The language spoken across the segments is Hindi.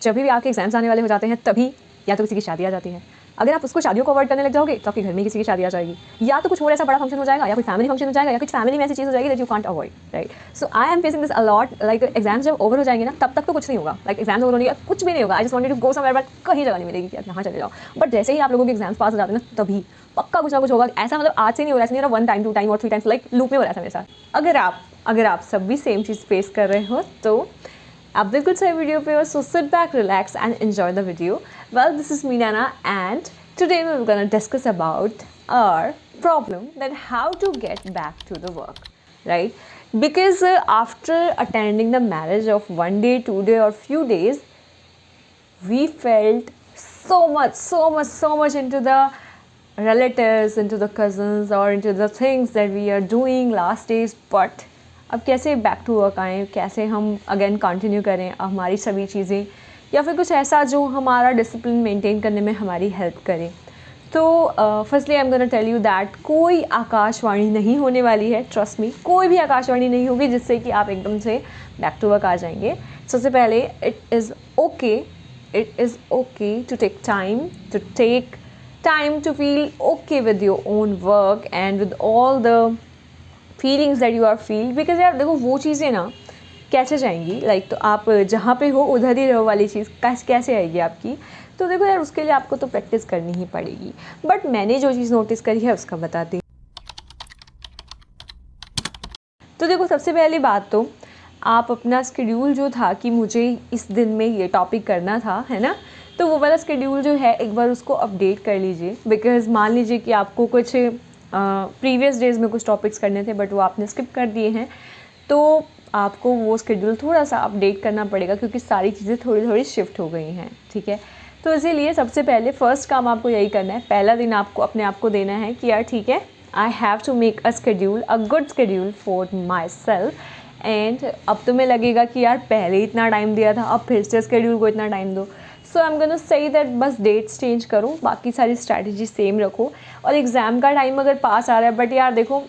जब भी आपके एग्जाम्स आने वाले हो जाते हैं तभी या तो किसी की शादी आ जाती है। अगर आप उसको शादियों को अवॉइड करने लग जाओगे तो आपके घर में किसी की शादी आ जाएगी, या तो कुछ और ऐसा बड़ा फंक्शन हो जाएगा, या कोई फैमिली फंक्शन हो जाएगा, या कुछ फैमिली में ऐसी चीज़ हो जाएगी that you can't avoid, right. So I am facing this a lot. Like exams जब ओवर हो जाएंगे ना तब तक तो कुछ नहीं होगा, लाइक एग्जाम्स ओवर होने के कुछ भी नहीं होगा। I just wanted to go somewhere, but कहीं जगह नहीं मिलेगी कि आप यहाँ चले जाओ। बट जैसे ही आप लोगों के एग्जाम्स पास हो जाते हैं ना तभी पक्का कुछ ना कुछ होगा। ऐसा मतलब आज से नहीं हो रहा, ऐसा नहीं हो रहा 1 टाइम 2 टाइम और 3 टाइम्स, लाइक लूप में हो रहा था मेरे साथ। अगर आप सब भी सेम चीज़ फेस कर रहे हो तो आप बिल्कुल सही वीडियो पे हो। So sit back, relax and enjoy the video. Well, this is me Nana, and today we're going to discuss about our problem that how to get back to the work, right? Because after attending the marriage of 1 day, 2 day or few days, we felt so much into the relatives, into the cousins or into the things that we are doing last days, but अब कैसे बैक टू वर्क आएँ, कैसे हम अगेन कंटिन्यू करें हमारी सभी चीज़ें, या फिर कुछ ऐसा जो हमारा डिसिप्लिन मेंटेन करने में हमारी हेल्प करे। तो firstly I am gonna tell you that कोई आकाशवाणी नहीं होने वाली है, ट्रस्ट मी, कोई भी आकाशवाणी नहीं होगी जिससे कि आप एकदम से बैक टू वर्क आ जाएंगे। सबसे पहले it is okay to take time to feel okay with your own work and with all the feelings that you are feel. Because यार देखो वो चीज़ें ना कैसे जाएंगी, लाइक तो आप जहाँ पे हो उधर ही रहो वाली चीज़ कैसे आएगी आपकी। तो देखो यार उसके लिए आपको तो प्रैक्टिस करनी ही पड़ेगी। बट मैंने जो चीज़ नोटिस करी है उसका बताती हूँ। तो देखो सबसे पहली बात तो आप अपना स्केड्यूल जो था कि मुझे इस दिन में ये टॉपिक करना था, है ना, तो वो वाला स्केड्यूल जो है एक बार उसको अपडेट कर लीजिए। बिकॉज मान लीजिए कि आपको कुछ प्रीवियस डेज़ में कुछ टॉपिक्स करने थे बट वो आपने स्किप कर दिए हैं, तो आपको वो स्केड्यूल थोड़ा सा अपडेट करना पड़ेगा क्योंकि सारी चीज़ें थोड़ी शिफ्ट हो गई हैं, ठीक है। तो इसीलिए सबसे पहले फर्स्ट काम आपको यही करना है, पहला दिन आपको अपने आप को देना है कि यार ठीक है, I have to make a schedule, a good schedule for myself. And अब तुम्हें लगेगा कि यार पहले इतना टाइम दिया था, अब फिर से स्केड्यूल को इतना टाइम दो। So I am gonna say that बस डेट्स चेंज करो, बाकी सारी स्ट्रैटेजी सेम रखो। और एग्ज़ाम का टाइम अगर पास आ रहा है, बट यार देखो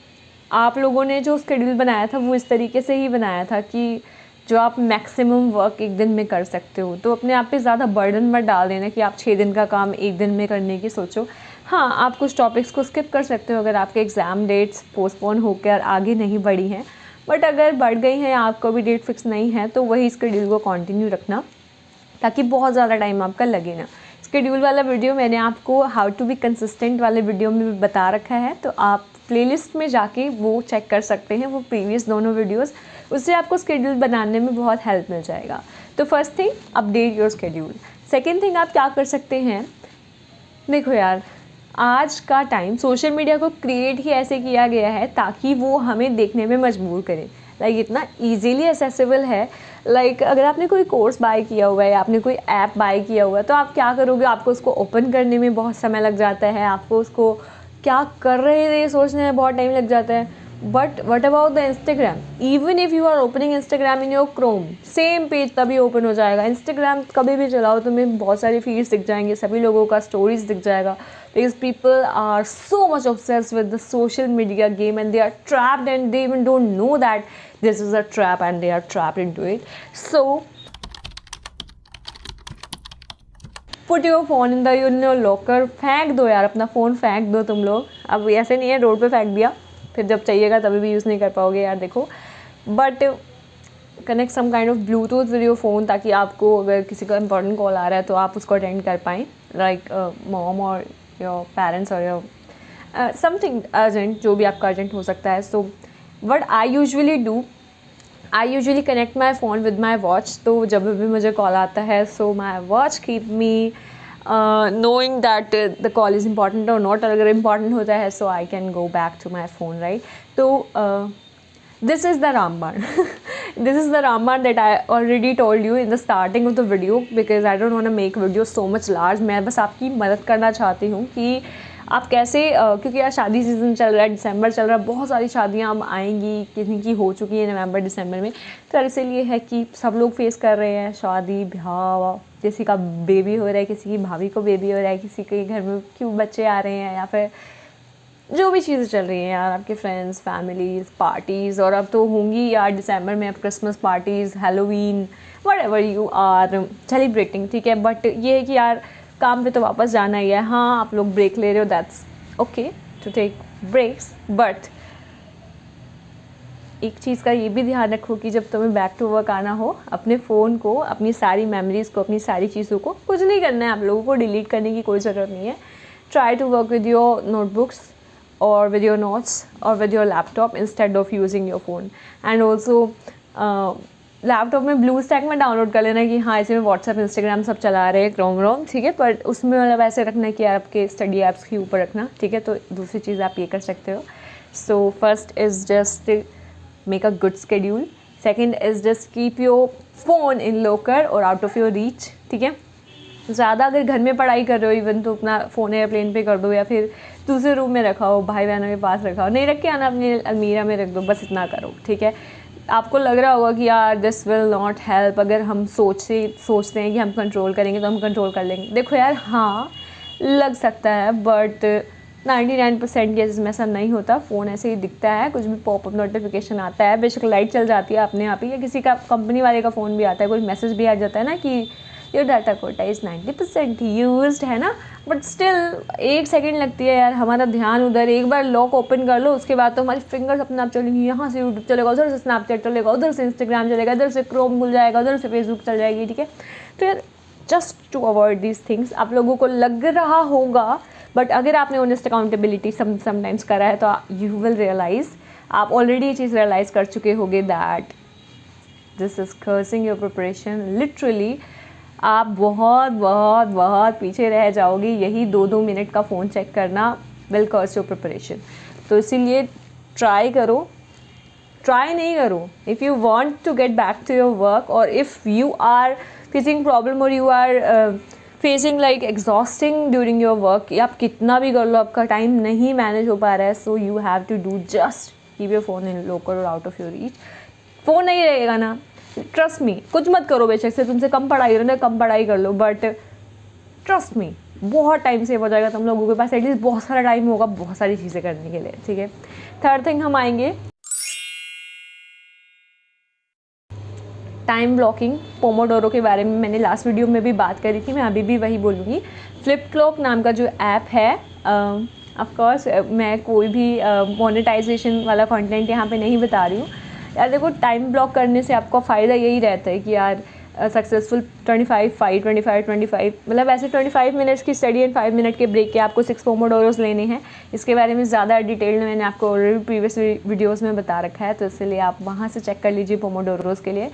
आप लोगों ने जो स्केड्यूल बनाया था वो इस तरीके से ही बनाया था कि जो आप मैक्सिमम वर्क एक दिन में कर सकते हो। तो अपने आप पे ज़्यादा बर्डन मत डाल देना कि आप 6 दिन का काम एक दिन में करने की सोचो। हाँ, आप कुछ टॉपिक्स को स्किप कर सकते हो अगर आपके एग्ज़ाम डेट्स पोस्टपोन होकर आगे नहीं बढ़ी हैं, बट अगर बढ़ गई हैं, आपको भी डेट फिक्स नहीं है, तो वही स्केड्यूल को कंटिन्यू रखना ताकि बहुत ज़्यादा टाइम आपका लगे ना। स्केड्यूल वाला वीडियो मैंने आपको हाउ टू बी कंसिस्टेंट वाले वीडियो में बता रखा है, तो आप प्लेलिस्ट में जाके वो चेक कर सकते हैं, वो प्रीवियस दोनों वीडियोस, उससे आपको स्केड्यूल बनाने में बहुत हेल्प मिल जाएगा। तो first thing, update your schedule. Second thing, आप क्या कर सकते हैं, देखो यार आज का टाइम सोशल मीडिया को क्रिएट ही ऐसे किया गया है ताकि वो हमें देखने में मजबूर करे। लाइक इतना ईजीली एसेसिबल है। लाइक अगर आपने कोई कोर्स बाय किया हुआ है या आपने कोई ऐप बाय किया हुआ है तो आप क्या करोगे, आपको उसको ओपन करने में बहुत समय लग जाता है, आपको उसको क्या कर रहे थे ये सोचने में बहुत टाइम लग जाता है। But what about the Instagram, even if you are opening Instagram in your Chrome, same page तभी ओपन हो जाएगा। इंस्टाग्राम कभी भी चलाओ तुम्हें बहुत सारी फीड्स दिख जाएंगे, सभी लोगों का स्टोरीज दिख जाएगा। Because people are so much obsessed with the social media game and they are trapped and they even don't know that this is a trap and they are trapped into it. So put your phone in the locker, फेंक दो यार, अपना फ़ोन फेंक दो तुम लोग। अब ऐसे नहीं है रोड पे फेंक दिया फिर जब चाहिएगा तभी भी यूज़ नहीं कर पाओगे यार, देखो। But connect some kind of Bluetooth with your phone ताकि आपको अगर किसी का इंपॉर्टेंट कॉल आ रहा है तो आप उसको अटेंड कर पाएँ, लाइक मॉम और योर पेरेंट्स और योर समथिंग अर्जेंट, जो भी आपका अर्जेंट हो सकता है। So what I usually do, I usually connect my phone with my watch. तो जब भी मुझे कॉल आता है, so my watch keep me knowing that the call is important or not. अगर important होता है so I can go back to my phone, right? तो this is the रामबाण this is the रामबाण that I already told you in the starting of the video because I don't want to make video so much large. मैं बस आपकी मदद करना चाहती हूँ कि आप कैसे क्योंकि यार शादी सीज़न चल रहा है, दिसंबर चल रहा है, बहुत सारी शादियाँ अब आएंगी, किसी की हो चुकी है नवंबर दिसंबर में। तो इसीलिए है कि सब लोग फेस कर रहे हैं शादी ब्याह, किसी का बेबी हो रहा है, किसी की भाभी को बेबी हो रहा है, किसी के घर में क्यों बच्चे आ रहे हैं, या फिर जो भी चीज़ें चल रही हैं यार, आपके फ्रेंड्स, फैमिलीज़, पार्टीज़, और अब तो होंगी यार दिसंबर में अब Christmas parties, Halloween, whatever you are celebrating, ठीक है। बट ये है कि यार काम पे तो वापस जाना ही है। हाँ, आप लोग ब्रेक ले रहे हो, that's okay to take breaks, but एक चीज़ का ये भी ध्यान रखो कि जब तुम्हें बैक टू वर्क आना हो, अपने फ़ोन को, अपनी सारी मेमोरीज़ को, अपनी सारी चीज़ों को, कुछ नहीं करना है आप लोगों को, डिलीट करने की कोई ज़रूरत नहीं है। Try to work with your notebooks और with your notes or with your laptop instead of using your phone. And also laptop में ब्लू स्टैक में डाउनलोड कर लेना कि हाँ इसमें व्हाट्सएप, इंस्टाग्राम सब चला रहे हैं, क्रोम रोम, ठीक है, पर उसमें मतलब ऐसे रखना है कि आपके स्टडी ऐप्स के ऊपर रखना, ठीक है। तो दूसरी चीज़ आप ये कर सकते हो। So first is just make a good schedule, second is just keep your phone in locker और आउट ऑफ योर रीच, ठीक है। ज़्यादा अगर घर में पढ़ाई कर रहे हो इवन तो अपना फ़ोन एयरप्लेन पे कर दो, या फिर दूसरे रूम में रखा हो, भाई बहनों के पास रखा हो, नहीं रख के आना अपनी अलमीरा में रख दो, बस इतना करो, ठीक है। आपको लग रहा होगा कि यार दिस विल नॉट हेल्प, अगर हम सोचते हैं कि हम कंट्रोल करेंगे तो हम कंट्रोल कर लेंगे। देखो यार, हाँ लग सकता है, बट 99% केसेस में ऐसा नहीं होता। फ़ोन ऐसे ही दिखता है, कुछ भी पॉपअप नोटिफिकेशन आता है, बेशक लाइट चल जाती है अपने आप ही, या किसी का कंपनी वाले का फ़ोन भी आता है, कोई मैसेज भी आ जाता है ना कि your data quota is 90% used, है ना। बट स्टिल 1 सेकेंड लगती है यार, हमारा ध्यान उधर, एक बार लॉक ओपन कर लो उसके बाद तो हमारी फिंगर्स अपने आप चलेंगी, यहाँ से यूट्यूब चलेगा, उधर से स्नैपचैट चलेगा, उधर से इंस्टाग्राम चलेगा, इधर से क्रोम खुल जाएगा, उधर से फेसबुक चल जाएगी, ठीक है। तो यार just to avoid these things, आप लोगों को लग रहा होगा, बट अगर आपने ऑनेस्ट अकाउंटेबिलिटी समटाइम्स करा है तो यू विल रियलाइज़, आप ऑलरेडी ये चीज़ रियलाइज़ कर चुके होगे that this is cursing your preparation. Literally आप बहुत बहुत बहुत पीछे रह जाओगे, यही 2-2 मिनट का फ़ोन चेक करना विल कर्स योर प्रिपरेशन। तो इसीलिए ट्राई करो, ट्राई नहीं करो, if you want to get back to your work, और if you are facing problem और you are facing like exhausting during your work, आप कितना भी कर लो आपका टाइम नहीं मैनेज हो पा रहा है, so you have to do just keep your phone in local और out of your reach. Phone नहीं रहेगा ना, ट्रस्ट मी, कुछ मत करो, बेशक से तुमसे कम पढ़ाई हो ना, कम पढ़ाई कर लो, बट ट्रस्ट मी बहुत टाइम सेव हो जाएगा तुम लोगों के पास, एटलीस्ट बहुत सारा टाइम होगा बहुत सारी चीज़ें करने के लिए, ठीक है। थर्ड थिंग हम आएंगे टाइम ब्लॉकिंग, पोमोडोरो के बारे में मैंने लास्ट वीडियो में भी बात करी थी, मैं अभी भी वही बोलूँगी। फ्लिपक्लॉक नाम का जो ऐप है, ऑफ कोर्स मैं कोई भी मोनेटाइजेशन वाला कंटेंट यहाँ पे नहीं बता रही हूँ यार। देखो टाइम ब्लॉक करने से आपका फ़ायदा यही रहता है कि यार सक्सेसफुल 25 मतलब ऐसे 25 मिनट्स की स्टडी एंड 5 मिनट के ब्रेक के आपको 6 पोमोडोरोस लेने हैं। इसके बारे में ज़्यादा डिटेल में मैंने आपको ऑलरेडी प्रीवियस वीडियोस में बता रखा है, तो इसलिए आप वहाँ से चेक कर लीजिए पोमोडोरोस के लिए।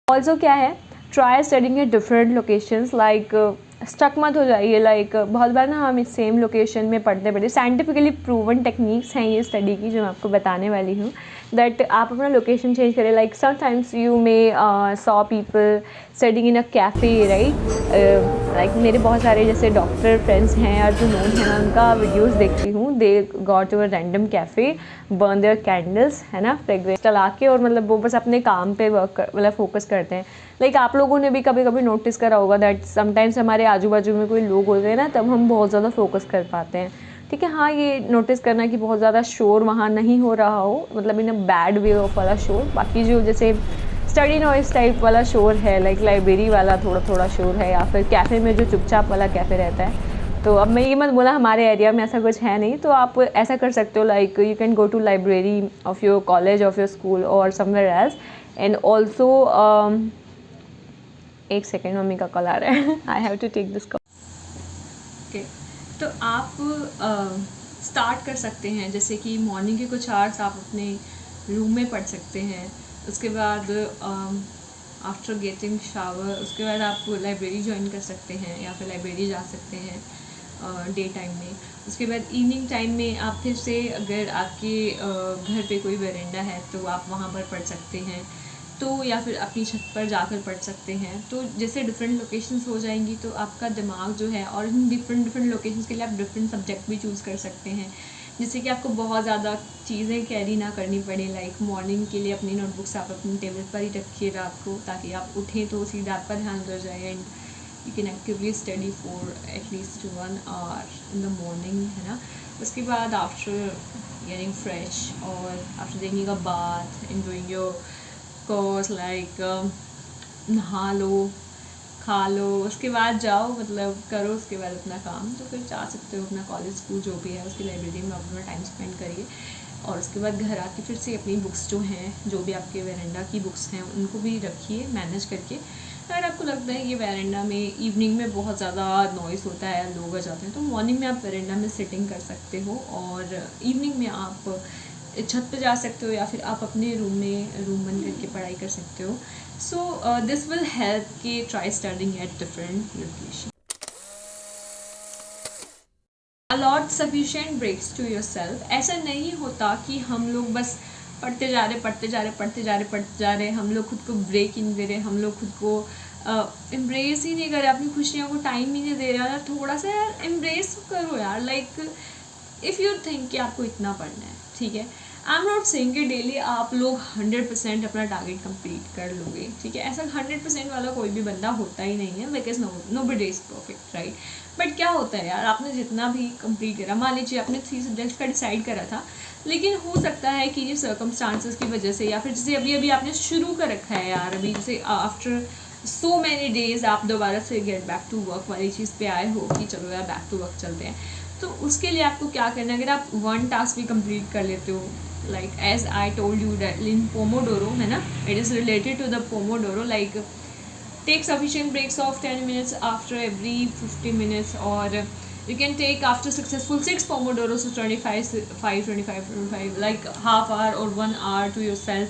ऑल्सो क्या है, try studying at different locations, like stuck मत हो जाइए, लाइक बहुत बार ना हम इस सेम लोकेशन में पढ़ते साइंटिफिकली प्रूवन टेक्निक्स हैं ये स्टडी की जो मैं आपको बताने वाली हूँ, दैट आप अपना लोकेशन चेंज करें। Like sometimes you may saw people studying in a cafe, right, like मेरे बहुत सारे जैसे डॉक्टर फ्रेंड्स हैं और जो नोन हैं, मैं उनका वीडियोज़ देखती हूँ, they got to a random cafe, burn their candles, है ना, फ्रेग्रेंस चला के, और मतलब वो बस अपने काम पे मतलब फोकस करते हैं। लाइक आप लोगों ने भी कभी कभी नोटिस करा होगा दैट समटाइम्स हमारे आजू बाजू में कोई लोग होते हैं ना, तब हम बहुत ज़्यादा फोकस कर पाते हैं, ठीक है। हाँ, ये नोटिस करना कि बहुत ज़्यादा शोर वहाँ नहीं हो रहा हो, मतलब इन अ बैड वे ऑफ वाला शोर। बाकी जो जैसे स्टडी नॉइस टाइप वाला शोर है, लाइक लाइब्रेरी वाला थोड़ा थोड़ा शोर है, या फिर कैफ़े में जो चुपचाप वाला कैफ़े रहता है, तो अब मैं ये मत बोला हमारे एरिया में ऐसा कुछ है नहीं, तो आप ऐसा कर सकते हो, like you can go to library of your college, of your school और समवेयर एल्स। एंड ऑल्सो एक सेकेंड, मम्मी का कॉल आ रहा है, I have to take this call. Okay, तो आप स्टार्ट कर सकते हैं, जैसे कि मॉर्निंग के कुछ आवर्स आप अपने रूम में पढ़ सकते हैं, उसके बाद आफ्टर गेटिंग शावर उसके बाद आप लाइब्रेरी ज्वाइन कर सकते हैं या फिर लाइब्रेरी जा सकते हैं डे टाइम में। उसके बाद इवनिंग टाइम में आप फिर से अगर आपके घर पे कोई वेरेंडा है तो आप वहाँ पर पढ़ सकते हैं, तो या फिर अपनी छत पर जाकर पढ़ सकते हैं। तो जैसे डिफरेंट लोकेशंस हो जाएंगी तो आपका दिमाग जो है, और इन डिफरेंट लोकेशंस के लिए आप डिफरेंट सब्जेक्ट भी चूज़ कर सकते हैं, जिससे कि आपको बहुत ज़्यादा चीज़ें कैरी ना करनी पड़े। लाइक मॉर्निंग के लिए अपनी नोटबुक्स आप अपनी टेबल पर ही रखिए रात को, ताकि आप उठें तो सीधा आपका ध्यान कर जाए, and you can actively study for at least 1 hour in the morning, है ना। उसके बाद आफ्टर गेटिंग फ्रेश और after taking a bath, enjoying your course, like नहा लो, खा लो, उसके बाद जाओ, मतलब करो उसके बाद अपना काम। तो फिर जा सकते हो अपना कॉलेज स्कूल जो भी है उसकी लाइब्रेरी में अपना टाइम स्पेंड करिए। और उसके बाद घर आके फिर से अपनी बुक्स जो हैं, जो भी आपके वेरेंडा की बुक्स हैं, उनको भी रखिए मैनेज करके। अगर आपको लगता है कि वेरेंडा में इवनिंग में बहुत ज़्यादा नॉइज़ होता है, लोग आ जाते हैं, तो मॉर्निंग में आप वेरेंडा में सिटिंग कर सकते हो और इवनिंग में आप छत पे जा सकते हो या फिर आप अपने रूम में रूम बंद करके पढ़ाई कर सकते हो। सो दिस विल हेल्प कि try studying at different location. Allot sufficient breaks to yourself. ऐसा नहीं होता कि हम लोग बस पढ़ते जा रहे, हम लोग खुद को ब्रेक ही नहीं दे रहे, हम लोग खुद को एम्ब्रेस ही नहीं कर रहे, अपनी खुशियों को टाइम ही नहीं दे रहे यार। थोड़ा सा यार एम्ब्रेस करो यार। लाइक इफ़ यू थिंक कि आपको इतना पढ़ना है, ठीक है, आई एम नॉट सेइंग कि डेली आप लोग 100% अपना टारगेट कंप्लीट कर लोगे, ठीक है। ऐसा 100% वाला कोई भी बंदा होता ही नहीं है, because nobody is perfect, right. But क्या होता है यार, आपने जितना भी कंप्लीट करा, मान लीजिए आपने 3 सब्जेक्ट्स का डिसाइड करा था, लेकिन हो सकता है कि ये सर्कमस्टांसेस की वजह से, या फिर जैसे अभी अभी आपने शुरू कर रखा है यार, अभी जैसे आफ्टर सो मैनी डेज आप दोबारा से गेट बैक टू वर्क वाली चीज़ पे आए हो कि चलो यार बैक टू वर्क चलते हैं। तो उसके लिए आपको क्या करना है, अगर आप 1 टास्क भी कंप्लीट कर लेते हो, like as I told you that in Pomodoro, है ना, it is related to the Pomodoro, like take sufficient breaks of 10 minutes after every 50 minutes, or you can take after successful 6 Pomodoros, so 25, like half hour or 1 hour to yourself,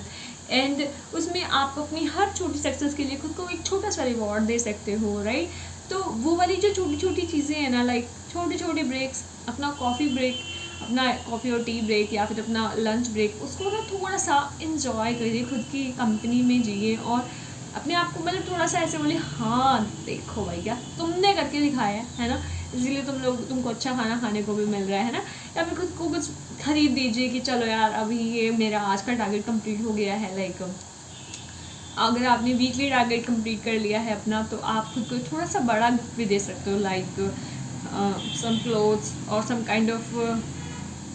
and उसमें आप अपनी हर छोटी सक्सेस के लिए खुद को एक छोटा सा रिवॉर्ड दे सकते हो, राइट। तो वो वाली जो छोटी छोटी चीज़ें हैं ना, लाइक छोटे छोटे ब्रेक्स, अपना कॉफ़ी ब्रेक, अपना कॉफ़ी और टी ब्रेक, या फिर अपना लंच ब्रेक, उसको ना थोड़ा सा इंजॉय करिए, खुद की कंपनी में जिए और अपने आप को मतलब थोड़ा सा ऐसे बोले, हाँ देखो भैया तुमने करके दिखाया है ना, इसीलिए तुमको अच्छा खाना खाने को भी मिल रहा है ना। या फिर खुद को कुछ खरीद दीजिए कि चलो यार अभी ये मेरा आज का टारगेट कंप्लीट हो गया है। लाइक अगर आपने वीकली टारगेट कंप्लीट कर लिया है अपना, तो आप खुद को थोड़ा सा बड़ा गिफ्ट भी दे सकते हो, लाइक सम क्लोथ्स और some kind of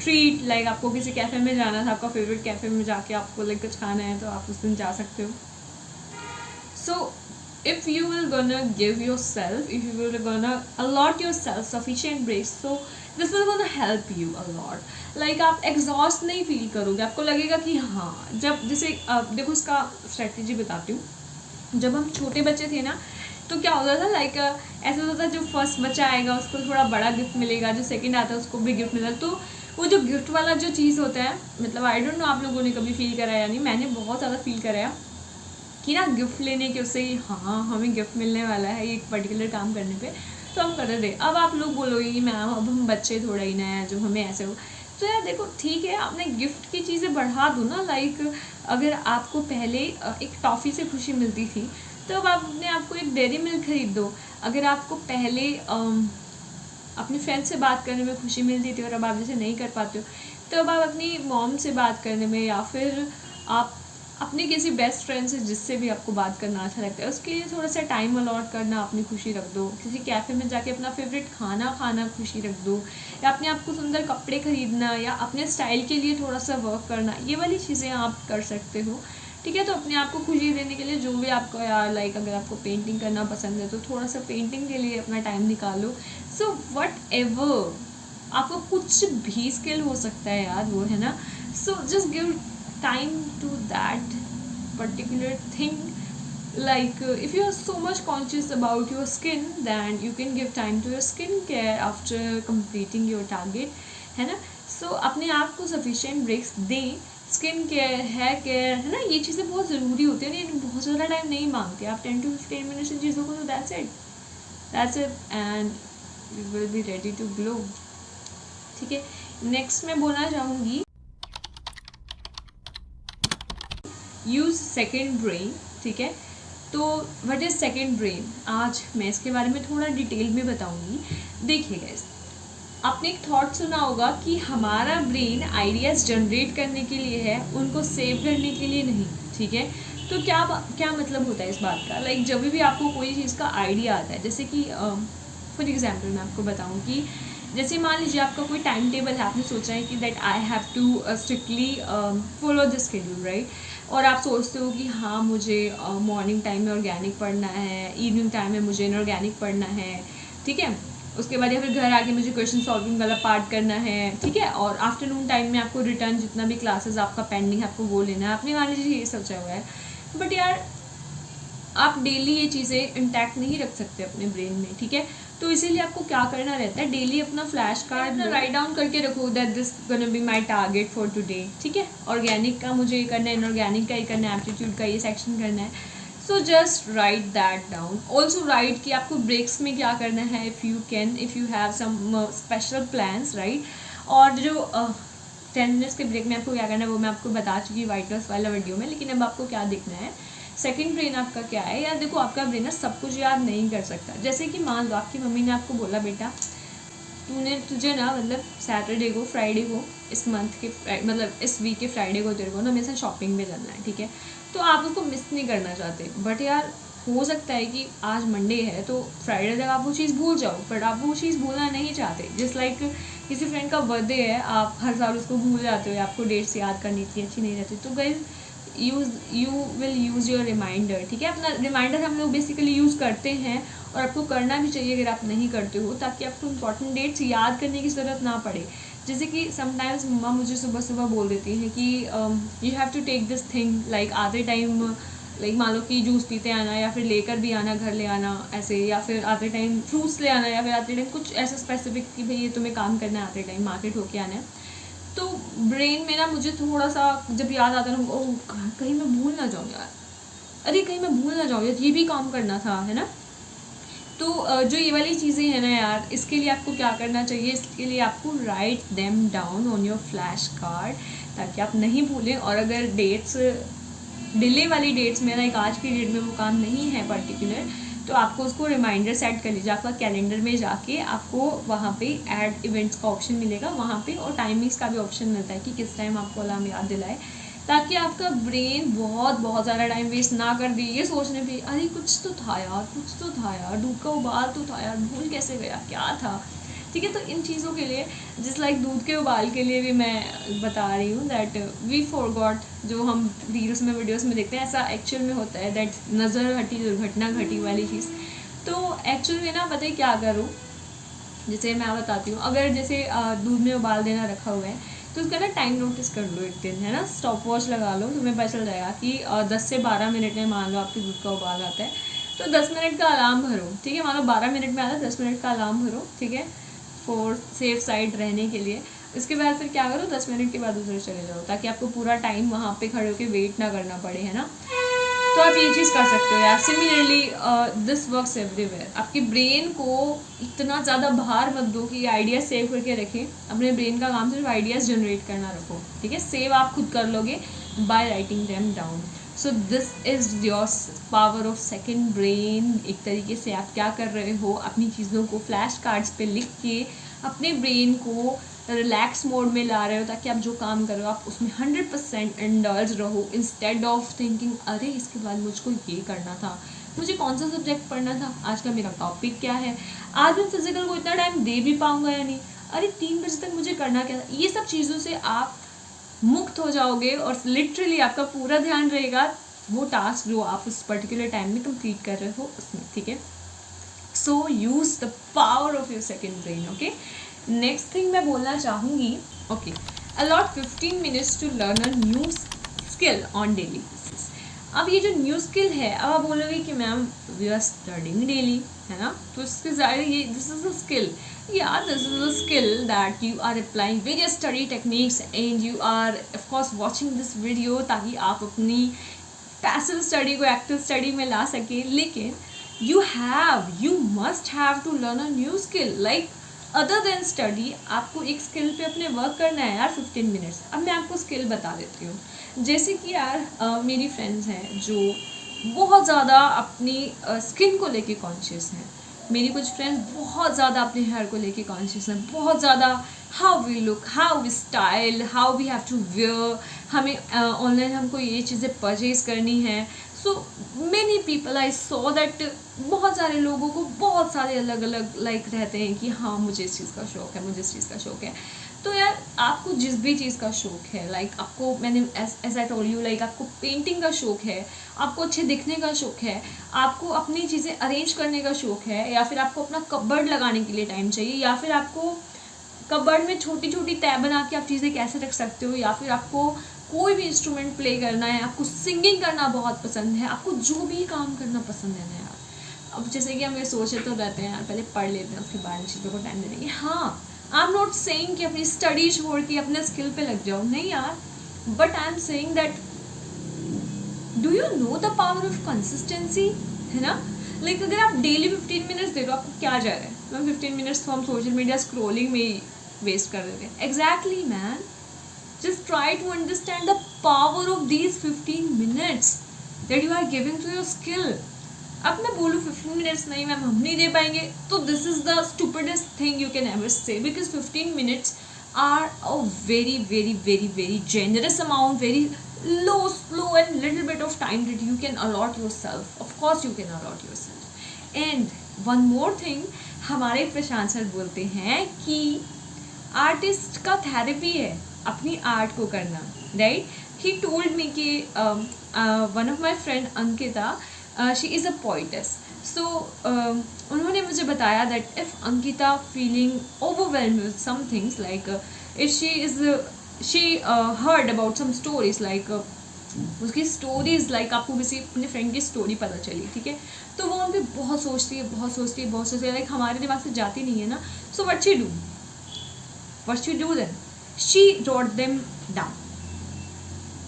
treat. Like आपको किसी कैफ़े में जाना था, आपका फेवरेट कैफ़े में जाके आपको लाइक कुछ खाना है, तो आप उस दिन जा सकते हो। सो if you will gonna give yourself, if you will gonna allot yourself sufficient breaks, so this will gonna help you a lot. Like आप एग्जॉस्ट नहीं फील करोगे, आपको लगेगा कि हाँ, जब जैसे देखो इसका स्ट्रेटजी बताती हूँ। जब हम छोटे बच्चे थे ना, तो क्या होता था, लाइक ऐसा होता था जो फर्स्ट बच्चा आएगा उसको थोड़ा बड़ा गिफ्ट मिलेगा, जो सेकंड आता है उसको भी गिफ्ट मिलेगा। तो वो जो गिफ्ट वाला जो चीज़ होता है, मतलब आई डोंट नो आप लोगों ने कभी फील करा या नहीं, मैंने बहुत ज़्यादा फील कराया कि ना गिफ्ट लेने के उससे हाँ हमें गिफ्ट मिलने वाला है एक पर्टिकुलर काम करने पे, तो हम करते थे। अब आप लोग बोलोगे कि मैम अब हम बच्चे थोड़ा ही ना है जो हमें ऐसे हो, तो यार देखो ठीक है, आपने गिफ्ट की चीज़ें बढ़ा दो ना। लाइक अगर आपको पहले एक टॉफ़ी से खुशी मिलती थी, तो अब आप अपने आपको एक डेयरी मिल्क खरीद दो। अगर आपको पहले अपने फ्रेंड से बात करने में खुशी मिलती थी और अब आप जैसे नहीं कर पाते हो, तो अब आप अपनी मॉम से बात करने में, या फिर आप अपने किसी बेस्ट फ्रेंड से जिससे भी आपको बात करना अच्छा लगता है उसके लिए थोड़ा सा टाइम अलॉट करना, अपनी खुशी रख दो। किसी कैफ़े में जाके अपना फेवरेट खाना खाना खुशी रख दो, या अपने आप को सुंदर कपड़े खरीदना, या अपने स्टाइल के लिए थोड़ा सा वर्क करना, ये वाली चीज़ें आप कर सकते हो, ठीक है। तो अपने आप को खुशी देने के लिए जो भी आपको यार, लाइक अगर आपको पेंटिंग करना पसंद है तो थोड़ा सा पेंटिंग के लिए अपना टाइम निकालो। सो वट एवर, आपको कुछ भी स्किल हो सकता है यार वो, है ना। So just give time to that particular thing. Like if you are so much conscious about your skin, then you can give time to your skin care after completing your target, है ना। So अपने आप को sufficient breaks दें। स्किन केयर, हेयर केयर, है ना, ये चीज़ें बहुत ज़रूरी होती है, ये बहुत ज़्यादा टाइम नहीं मांगते। आप 10 to 15 मिनट्स इन चीज़ों को, तो that's it and you will be ready to glow, ठीक है। नेक्स्ट मैं बोलना चाहूँगी यूज़ सेकेंड ब्रेन, ठीक है। तो व्हाट इज़ सेकेंड ब्रेन, आज मैं इसके बारे में थोड़ा डिटेल में बताऊंगी। देखिए गाइस, आपने एक थॉट सुना होगा कि हमारा ब्रेन आइडियाज़ जनरेट करने के लिए है, उनको सेव करने के लिए नहीं, ठीक है। तो क्या मतलब होता है इस बात का, लाइक जब भी आपको कोई चीज़ का आइडिया आता है, जैसे कि फॉर एग्जांपल मैं आपको बताऊं कि जैसे मान लीजिए आपका कोई टाइम टेबल है, आपने सोचा है कि that I have to strictly follow this schedule, right. और आप सोचते हो कि हाँ मुझे मॉर्निंग टाइम में ऑर्गेनिक पढ़ना है, इवनिंग टाइम में मुझे इनऑर्गेनिक पढ़ना है, ठीक है। उसके बाद या फिर घर आके मुझे क्वेश्चन सॉल्विंग वाला पार्ट करना है, ठीक है। और आफ्टरनून टाइम में आपको रिटर्न जितना भी क्लासेस आपका पेंडिंग है आपको वो लेना है, आपने मान लीजिए ये सोचा हुआ है। बट यार आप डेली ये चीज़ें इंटैक्ट नहीं रख सकते अपने ब्रेन में, ठीक है। तो इसीलिए आपको क्या करना रहता है, डेली अपना फ्लैश कार्ड राइट डाउन करके रखो that this gonna be my target for today, ठीक है। ऑर्गेनिक का मुझे ये करना है, इनऑर्गेनिक का ये करना है, एप्टीट्यूड का ये सेक्शन करना है। So just write that down. Also write कि आपको ब्रेक्स में क्या करना है, if you have some special plans, right. और जो 10 मिनट्स के ब्रेक में आपको क्या करना है वो मैं आपको बता चुकी हूँ वाइट लॉस वाला वीडियो में। लेकिन अब आपको क्या देखना है, सेकंड ब्रेन आपका क्या है। यार देखो आपका ब्रेन ना सब कुछ याद नहीं कर सकता। जैसे कि मान लो आपकी मम्मी ने आपको बोला बेटा तुझे ना मतलब सैटरडे को फ्राइडे को इस मंथ के मतलब इस वीक के फ्राइडे को तेरे को ना मेरे साथ शॉपिंग पे जाना है, ठीक है। तो आप उसको मिस नहीं करना चाहते, बट यार हो सकता है कि आज मंडे है तो फ्राइडे तक आप वो चीज़ भूल जाओ, बट आप वो चीज़ भूलना नहीं चाहते। जस्ट लाइक किसी फ्रेंड का बर्थडे है, आप हर साल उसको भूल जाते हो, आपको डेट्स याद करनी इतनी अच्छी नहीं रहती। तो guys you will use your reminder, ठीक है। अपना रिमाइंडर हम लोग बेसिकली यूज़ करते हैं और आपको करना भी चाहिए अगर आप नहीं करते हो, ताकि आपको इंपॉर्टेंट डेट्स याद करने की ज़रूरत ना पड़े। जैसे कि समटाइम्स मम्मा मुझे सुबह सुबह बोल देती हैं कि you have to take this thing, like आधे टाइम लाइक मान लो कि जूस पीते आना या फिर लेकर भी आना, घर ले आना ऐसे, या फिर आते टाइम फ्रूट्स ले आना, या फिर आते टाइम कुछ ऐसा स्पेसिफिक कि भाई ये तुम्हें काम करना है, आते टाइम मार्केट होके आना है। तो ब्रेन में ना मुझे थोड़ा सा जब याद आता है ना, ओह कहीं मैं भूल ना जाऊँ यार, अरे कहीं मैं भूल ना जाऊँ यार, ये भी काम करना था, है ना। तो जो ये वाली चीज़ें हैं ना यार, इसके लिए आपको क्या करना चाहिए, इसके लिए आपको write them down on your flash card, ताकि आप नहीं भूलें। और अगर डेट्स डिले वाली डेट्स में लाइक आज की डेट में वो काम नहीं है पर्टिकुलर, तो आपको उसको रिमाइंडर सेट कर लीजिए। आपका कैलेंडर में जाके आपको वहाँ पे ऐड इवेंट्स का ऑप्शन मिलेगा वहाँ पे, और टाइमिंग्स का भी ऑप्शन मिलता है कि किस टाइम आपको अलार्म याद दिलाए, ताकि आपका ब्रेन बहुत ज़्यादा टाइम वेस्ट ना कर दे ये सोचने पे अरे कुछ तो था यार, दूध का उबाल तो था यार, भूल कैसे गया, क्या था, ठीक है। तो इन चीज़ों के लिए जिस लाइक दूध के उबाल के लिए भी मैं बता रही हूँ दैट वी फॉरगॉट, जो हम रील्स में वीडियोस में देखते हैं ऐसा एक्चुअल में होता है, दैट नज़र हटी दुर्घटना घटी वाली चीज़। तो एक्चुअल में ना पता है क्या करो, जैसे मैं बताती हूँ, अगर जैसे दूध में उबाल देना रखा हुआ है तो उसका ना टाइम नोटिस कर लो एक दिन, है ना। स्टॉप वॉच लगा लो, तुम्हें पता चल जाएगा कि 10 से 12 मिनट में मान लो आपके दूध का उबाल आता है, तो 10 मिनट का अलार्म भरो, ठीक है। मान लो 12 मिनट में आता है, 10 मिनट का अलार्म भरो, ठीक है, फॉर सेफ साइड रहने के लिए। इसके बाद फिर क्या करो, 10 मिनट के बाद दूसरे चले जाओ, ताकि आपको पूरा टाइम वहाँ पे खड़े होकर वेट ना करना पड़े, है ना। तो आप ये चीज़ कर सकते हो यार। Similarly this works everywhere. आपके ब्रेन को इतना ज़्यादा भार मत दो कि आइडिया सेव करके रखें। अपने ब्रेन का काम सिर्फ आइडियाज़ जनरेट करना रखो, ठीक है। सेव आप खुद कर लोगे by writing them down. So this is your power of second brain. एक तरीके से आप क्या कर रहे हो, अपनी चीज़ों को फ्लैश कार्ड्स पे लिख के अपने ब्रेन को रिलैक्स मोड में ला रहे हो, ताकि आप जो काम कर रहे हो आप उसमें 100% इंडल्ज रहो, इंस्टेड ऑफ थिंकिंग अरे इसके बाद मुझको ये करना था, मुझे कौन सा सब्जेक्ट पढ़ना था, आज का मेरा टॉपिक क्या है, आज मैं फिजिकल को इतना टाइम दे भी पाऊंगा या नहीं, अरे 3 बजे तक मुझे करना क्या था। ये सब चीज़ों से आप मुक्त हो जाओगे और लिटरली आपका पूरा ध्यान रहेगा वो टास्क जो आप उस पर्टिकुलर टाइम में कंप्लीट कर रहे हो उसमें, ठीक है। So use the power of your second brain, okay. Next thing मैं बोलना चाहूँगी, okay, allot 15 minutes to learn a new skill on daily basis. अब ये जो न्यू स्किल है, अब आप बोलोगे कि ma'am we are studying daily, है ना, तो इसके ज़ाहिर ये this is a skill, yeah, this is a skill that you are applying various study techniques and you are of course watching this video ताकि आप अपनी पैसिव स्टडी को एक्टिव स्टडी में ला सके। लेकिन you must have to learn a new skill like other than study. आपको एक स्किल पे अपने वर्क करना है यार 15 मिनट्स। अब मैं आपको स्किल बता देती हूँ। जैसे कि यार मेरी फ्रेंड्स हैं जो बहुत ज़्यादा अपनी स्किन को लेके कॉन्शियस हैं, मेरी कुछ फ्रेंड्स बहुत ज़्यादा अपने हेयर को लेके कॉन्शियस हैं, बहुत ज़्यादा how we look, how we style, how we have to wear, हमें ऑनलाइन हमको ये चीज़ें परचेज करनी है. So many people I saw that बहुत सारे लोगों को बहुत सारे अलग अलग लाइक रहते हैं कि हाँ मुझे इस चीज़ का शौक़ है, मुझे इस चीज़ का शौक़ है. तो यार आपको जिस भी चीज़ का शौक़ है, लाइक आपको मैंने as I told you, like आपको पेंटिंग का शौक़ है, आपको अच्छे दिखने का शौक़ है, आपको अपनी चीज़ें अरेंज करने का शौक़ है, या फिर आपको अपना कबर्ड लगाने के लिए टाइम चाहिए, या फिर आपको कबर्ड में छोटी छोटी तय बना के आप चीज़ें कैसे रख सकते हो, या फिर आपको कोई भी इंस्ट्रूमेंट प्ले करना है, आपको सिंगिंग करना बहुत पसंद है, आपको जो भी काम करना पसंद है ना यार. अब जैसे कि हम ये सोचे तो रहते हैं यार पहले पढ़ लेते हैं उसके बाद चीज़ों को टाइम दे देंगे. हाँ, आई एम नॉट सेइंग कि अपनी स्टडी छोड़ के अपने स्किल पे लग जाओ, नहीं यार, but I am saying that do you know the power of consistency, है ना. लाइक अगर आप डेली 15 मिनट्स दे दो, आपको क्या जा रहा है. मैम 15 मिनट्स तो हम सोशल मीडिया स्क्रोलिंग में ही वेस्ट कर देते हैं. Exactly man, just try to understand the power of these 15 minutes that you are giving to your skill. अब मैं बोलूँ 15 मिनट्स नहीं मैम हम नहीं दे पाएंगे, तो this is the stupidest thing you can ever say, because 15 minutes are a very very very very generous amount, very low, slow and little bit of time that you can allot yourself. Of course you can allot yourself. And one more thing, हमारे प्रशांत सर बोलते हैं कि आर्टिस्ट का थेरेपी है अपनी आर्ट को करना, राइट. ही टोल्ड मी कि one of my friend Ankita, she is a poetess. So उन्होंने मुझे बताया that if Ankita feeling overwhelmed with some things, like if she heard about some stories, like उसकी स्टोरीज, लाइक आपको किसी अपने फ्रेंड की स्टोरी पता चली, ठीक है, तो वो उन पर बहुत सोचती है, लाइक हमारे दिमाग से जाती नहीं है ना. So what she do then, she wrote them down.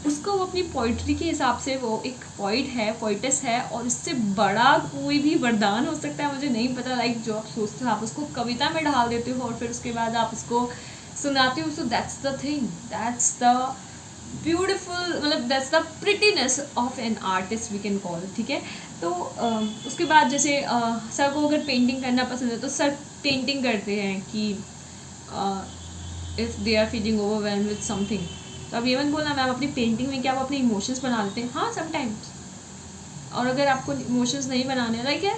उसको वो अपनी पोइट्री के हिसाब से वो एक पोइटेस है, और इससे बड़ा कोई भी वरदान हो सकता है मुझे नहीं पता. लाइक जो आप सोचते हो आप उसको कविता में ढाल देते हो और फिर उसके बाद आप उसको सुनाते हो. So that's the thing, that's the beautiful, मतलब that's the prettiness of an artist we can call, ठीक है. तो उसके बाद जैसे सर को अगर पेंटिंग करना पसंद है तो सर पेंटिंग करते हैं कि if they are feeling overwhelm with something. तो अब ये मत बोलना मैम अपनी पेंटिंग में क्या आप अपने इमोशंस बना लेते हैं. हाँ समटाइम्स. और अगर आपको इमोशंस नहीं बनाने, लाइक है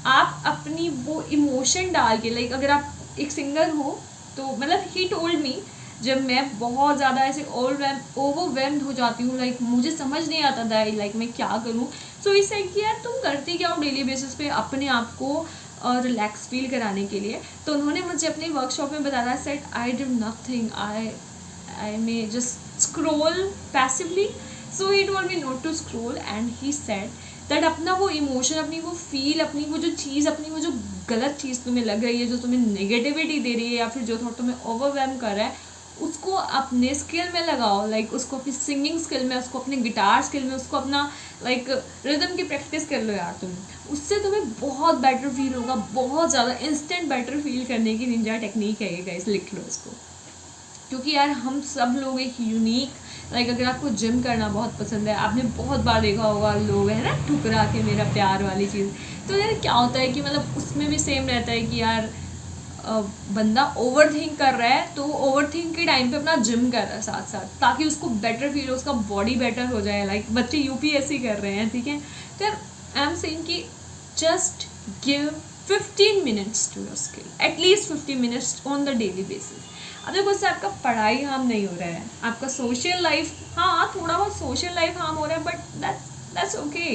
आप अपनी वो इमोशन डाल के, लाइक अगर आप एक सिंगर हो तो मतलब ही टोल्ड मी, जब मैं बहुत ज़्यादा ऐसे ओवरवेल्म्ड हो जाती हूँ, लाइक मुझे समझ नहीं आता था लाइक मैं क्या करूँ. सो इस साइड कि यार तुम करती क्या हो डेली बेसिस पे अपने आप को रिलैक्स फील कराने के लिए. तो उन्होंने मुझे अपने वर्कशॉप में बताया, set I do nothing, I may just scroll passively. So he told me not to scroll and he said that अपना वो इमोशन, अपनी वो फील, अपनी वो जो चीज़, अपनी वो जो गलत चीज़ तुम्हें लग रही है, जो तुम्हें नेगेटिविटी दे रही है, या फिर जो थॉट तुम्हें ओवरवेल्म कर रहा है, उसको अपने स्किल में लगाओ. लाइक उसको अपनी सिंगिंग स्किल में, उसको अपने गिटार स्किल में, उसको अपना लाइक रिदम की प्रैक्टिस कर लो यार तुम. उससे तुम्हें बहुत बेटर फील होगा, बहुत ज़्यादा इंस्टेंट बेटर फील करने की निंजा टेक्निक है ये गाइस, लिख लो इसको. क्योंकि यार हम सब लोग एक यूनिक, लाइक अगर आपको जिम करना बहुत पसंद है, आपने बहुत बार देखा होगा लोग है ना ठुकरा के मेरा प्यार वाली चीज़. तो यार क्या होता है कि मतलब उसमें भी सेम रहता है कि यार बंदा ओवर थिंक कर रहा है, तो ओवर थिंक के टाइम पे अपना जिम कर रहा है साथ साथ, ताकि उसको बेटर फील हो, उसका बॉडी बेटर हो जाए. लाइक बच्चे यूपीएससी कर रहे हैं, ठीक है. तो आई एम सेइंग कि just give 15 minutes to your skill, at least 15 minutes on the daily basis. अब देखो उससे आपका पढ़ाई हार्म नहीं हो रहा है, आपका सोशल लाइफ, हाँ थोड़ा बहुत सोशल लाइफ हार्म हो रहा है, but that's okay.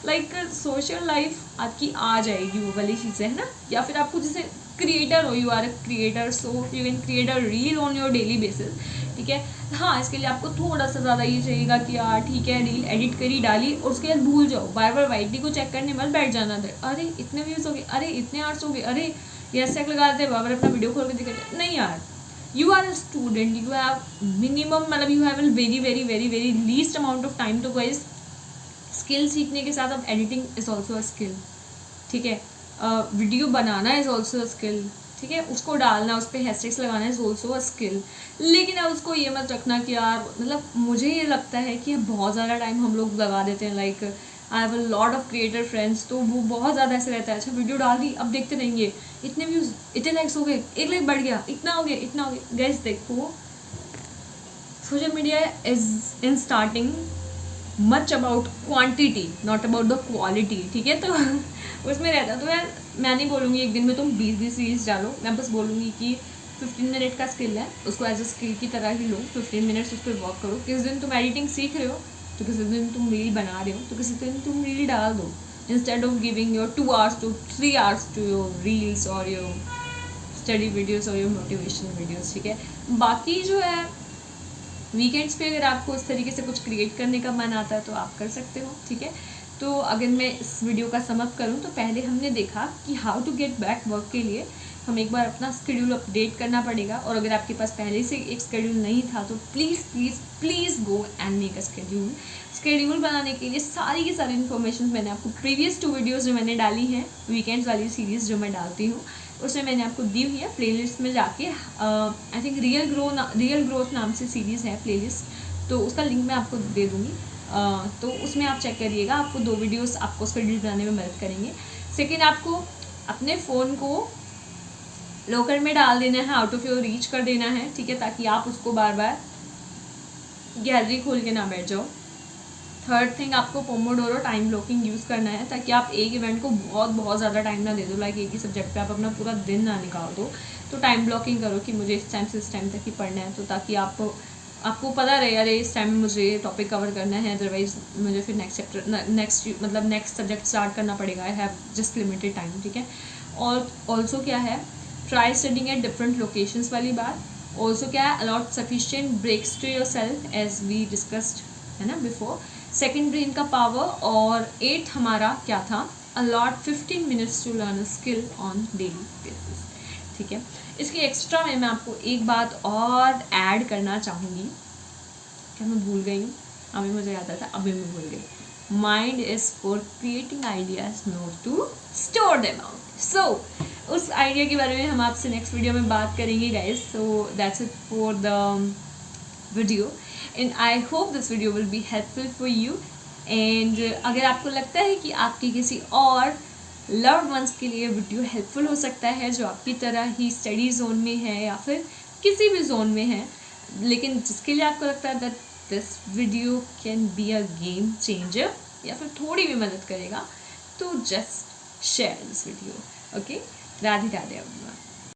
Like social life आपकी आ जाएगी वो वाली चीज़ें, है ना. या फिर आपको जैसे क्रिएटर हो, you are a creator, so you can create a reel on your daily basis, ठीक है. हाँ इसके लिए आपको थोड़ा सा ज़्यादा ये चाहिएगा कि यार ठीक है रील एडिट करी डाली और उसके बाद भूल जाओ, बार बार वाइटी को चेक करने मत बैठ जाना था. अरे इतने व्यूज़ हो गए, अरे इतने आर्ट्स हो गए, अरे ये ऐसे लगा देते बार बार अपना वीडियो खोल के दिखाते. नहीं यार, you are a student, you have minimum, मतलब you have a very very very very least amount of time. तो गाइस स्किल सीखने के साथ अब editing is also a skill, ठीक है. वीडियो बनाना इज़ ऑल्सो अ स्किल, ठीक है. उसको डालना, उस पर हैशटैग्स लगाना इज़ ऑल्सो अ स्किल. लेकिन अब उसको ये मत रखना कि यार, मतलब मुझे ये लगता है कि बहुत ज़्यादा टाइम हम लोग लगा देते हैं, like I have a lot of creator friends, तो वो बहुत ज़्यादा ऐसे रहता है, अच्छा वीडियो डाल दी अब देखते रहेंगे, इतने व्यूज़, इतने लाइक्स हो गए, 1 लाइक बढ़ गया, इतना हो गया, इतना हो गया। गाइस देखो, social media is in starting much about quantity not about the quality, ठीक है। तो उसमें रहता, तो यार मैं नहीं बोलूँगी एक दिन में तुम 20 रील्स डालो, मैं बस बोलूँगी कि 15 मिनट का स्किल है, उसको एज अ स्किल की तरह ही लो, 15 मिनट्स उस पर वर्क करो। किस दिन तुम एडिटिंग सीख रहे हो तो किसी दिन तुम रील बना रहे हो तो किसी दिन तुम रील डाल दो, instead of giving your 2 hours to 3 hours to your reels और योर स्टडी वीडियोज़ और योर मोटिवेशन वीडियोज़, ठीक है। बाकी जो है वीकेंड्स पे अगर आपको इस तरीके से कुछ क्रिएट करने का मन आता है तो आप कर सकते हो, ठीक है। तो अगर मैं इस वीडियो का समअप करूं तो पहले हमने देखा कि how to get back work के लिए हम एक बार अपना स्केड्यूल अपडेट करना पड़ेगा, और अगर आपके पास पहले से एक स्केड्यूल नहीं था तो please please please go and make a schedule बनाने के लिए सारी की सारी इन्फॉर्मेशन मैंने आपको प्रीवियस 2 वीडियोज़ जो मैंने डाली हैं, वीकेंड्स वाली सीरीज़ जो मैं डालती हूँ उसमें मैंने आपको दी हुई है प्लेलिस्ट में जाके। आई थिंक रियल ग्रोथ नाम से सीरीज़ है प्लेलिस्ट, तो उसका लिंक मैं आपको दे दूँगी, तो उसमें आप चेक करिएगा, आपको 2 वीडियोस आपको स्केड्यूल बनाने में मदद करेंगे। सेकेंड, आपको अपने फ़ोन को लॉकर में डाल देना है, आउट ऑफ योर रीच कर देना है, ठीक है, ताकि आप उसको बार बार गैलरी खोल के ना बैठ जाओ। थर्ड थिंग, आपको पोमोडोरो टाइम ब्लॉकिंग यूज़ करना है ताकि आप एक इवेंट को बहुत ज़्यादा टाइम ना दे दो, लाइक एक ही सब्जेक्ट पे आप अपना पूरा दिन ना निकाल दो। तो टाइम ब्लॉकिंग करो कि मुझे इस टाइम से इस टाइम तक ही पढ़ना है, तो ताकि आपको पता रहे अरे इस टाइम में मुझे टॉपिक कवर करना है, अदरवाइज मुझे फिर नेक्स्ट सब्जेक्ट स्टार्ट करना पड़ेगा, I have just limited time, ठीक है। और ऑल्सो क्या है, try studying at different locations वाली बात। ऑल्सो क्या है, allot sufficient breaks to yourself as we discussed, है ना, बिफोर। सेकेंड, ब्रेन का पावर। और 8 हमारा क्या था, allot 15 minutes to learn a skill on daily basis, ठीक है। इसके एक्स्ट्रा में मैं आपको एक बात और ऐड करना चाहूँगी, क्या मैं भूल गई हूँ, अभी मुझे याद आता, अभी मैं भूल गई। Mind is for creating ideas, not to store them out. So उस आइडिया के बारे में हम आपसे नेक्स्ट वीडियो में बात करेंगे guys. So that's it for the video and I hope this video will be helpful for you. And अगर आपको लगता है कि आपके किसी और लव्ड वंस के लिए वीडियो हेल्पफुल हो सकता है जो आपकी तरह ही स्टडी जोन में है या फिर किसी भी जोन में है, लेकिन जिसके लिए आपको लगता है that this video can be a game changer या फिर थोड़ी भी मदद करेगा, तो just share this video. Okay, Radhe Radhe everyone.